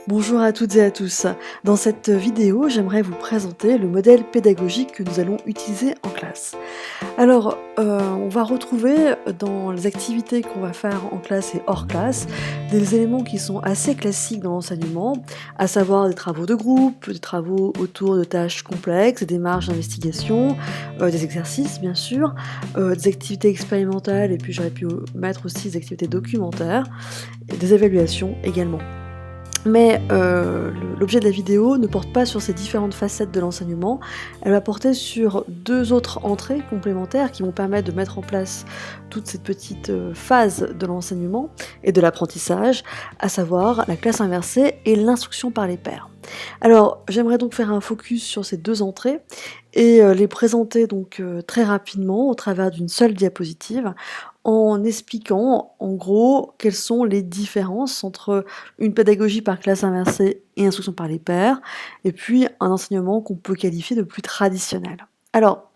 Bonjour à toutes et à tous. Dans cette vidéo, j'aimerais vous présenter le modèle pédagogique que nous allons utiliser en classe. Alors, on va retrouver dans les activités qu'on va faire en classe et hors classe, des éléments qui sont assez classiques dans l'enseignement, à savoir des travaux de groupe, des travaux autour de tâches complexes, des démarches d'investigation, des exercices bien sûr, des activités expérimentales et puis j'aurais pu mettre aussi des activités documentaires et des évaluations également. Mais l'objet de la vidéo ne porte pas sur ces différentes facettes de l'enseignement, elle va porter sur 2 autres entrées complémentaires qui vont permettre de mettre en place toute cette petite phase de l'enseignement et de l'apprentissage, à savoir la classe inversée et l'instruction par les pairs. Alors, j'aimerais donc faire un focus sur ces 2 entrées et les présenter donc très rapidement au travers d'une seule diapositive, en expliquant en gros quelles sont les différences entre une pédagogie par classe inversée et instruction par les pairs, et puis un enseignement qu'on peut qualifier de plus traditionnel. Alors,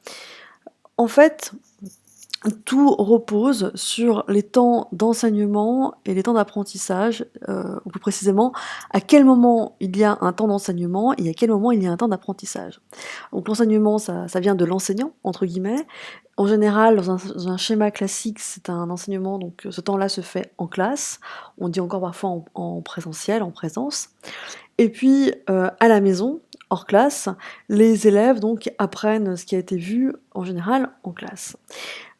en fait, tout repose sur les temps d'enseignement et les temps d'apprentissage, ou plus précisément, à quel moment il y a un temps d'enseignement et à quel moment il y a un temps d'apprentissage. Donc l'enseignement, ça vient de «l'enseignant» entre guillemets. En général, dans un schéma classique, c'est un enseignement, donc ce temps-là se fait en classe. On dit encore parfois en présentiel, en présence. Et puis, à la maison, hors classe, les élèves donc apprennent ce qui a été vu, en général, en classe.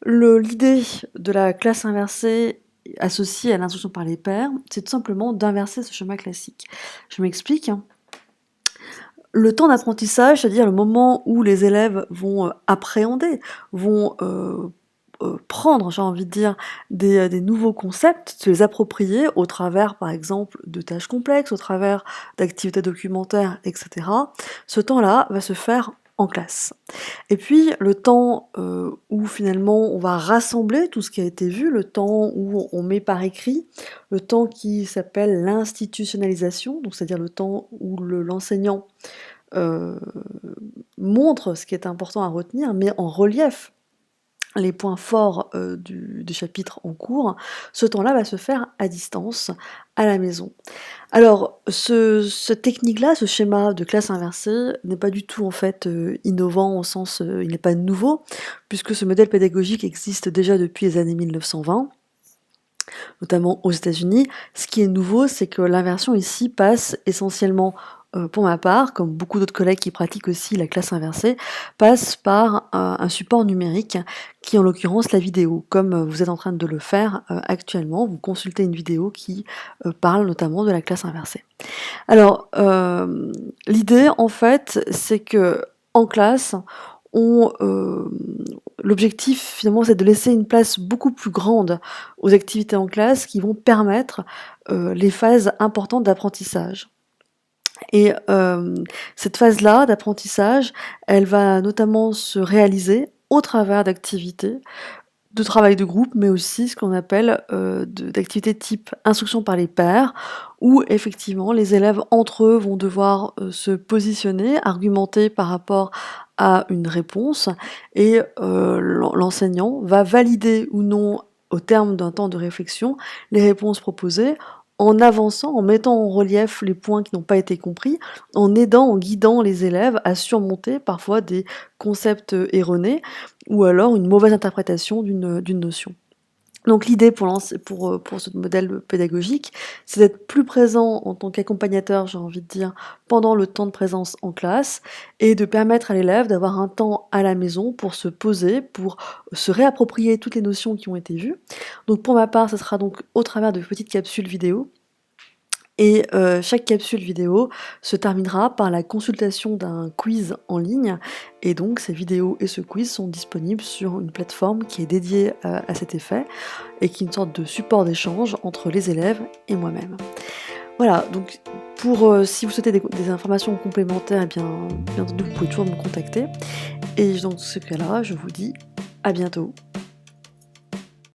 L'idée de la classe inversée associée à l'instruction par les pairs, c'est tout simplement d'inverser ce schéma classique. Je m'explique. Le temps d'apprentissage, c'est-à-dire le moment où les élèves vont appréhender, vont prendre, j'ai envie de dire, des nouveaux concepts, se les approprier au travers, par exemple, de tâches complexes, au travers d'activités documentaires, etc. Ce temps-là va se faire en classe. Et puis le temps où finalement on va rassembler tout ce qui a été vu, le temps où on met par écrit, le temps qui s'appelle l'institutionnalisation, donc c'est-à-dire le temps où l'enseignant montre ce qui est important à retenir, met en relief les points forts du chapitre en cours, ce temps-là va se faire à distance, à la maison. Alors, cette technique-là, ce schéma de classe inversée, n'est pas du tout en fait innovant au sens, il n'est pas nouveau, puisque ce modèle pédagogique existe déjà depuis les années 1920, notamment aux États-Unis. Ce qui est nouveau, c'est que l'inversion ici passe essentiellement, pour ma part, comme beaucoup d'autres collègues qui pratiquent aussi la classe inversée, passe par un support numérique qui est en l'occurrence la vidéo, comme vous êtes en train de le faire actuellement. Vous consultez une vidéo qui parle notamment de la classe inversée. Alors, l'idée en fait, c'est que en classe, on, l'objectif finalement, c'est de laisser une place beaucoup plus grande aux activités en classe qui vont permettre les phases importantes d'apprentissage. Et cette phase-là d'apprentissage, elle va notamment se réaliser au travers d'activités de travail de groupe, mais aussi ce qu'on appelle d'activités type instruction par les pairs, où effectivement les élèves entre eux vont devoir se positionner, argumenter par rapport à une réponse, et l'enseignant va valider ou non, au terme d'un temps de réflexion, les réponses proposées, en avançant, en mettant en relief les points qui n'ont pas été compris, en aidant, en guidant les élèves à surmonter parfois des concepts erronés, ou alors une mauvaise interprétation d'une notion. Donc l'idée pour ce modèle pédagogique, c'est d'être plus présent en tant qu'accompagnateur, j'ai envie de dire, pendant le temps de présence en classe, et de permettre à l'élève d'avoir un temps à la maison pour se poser, pour se réapproprier toutes les notions qui ont été vues. Donc pour ma part, ce sera donc au travers de petites capsules vidéo, et chaque capsule vidéo se terminera par la consultation d'un quiz en ligne, et donc ces vidéos et ce quiz sont disponibles sur une plateforme qui est dédiée à cet effet, et qui est une sorte de support d'échange entre les élèves et moi-même. Voilà, donc si vous souhaitez des informations complémentaires, eh bien entendu vous pouvez toujours me contacter, et dans ce cas-là, je vous dis à bientôt.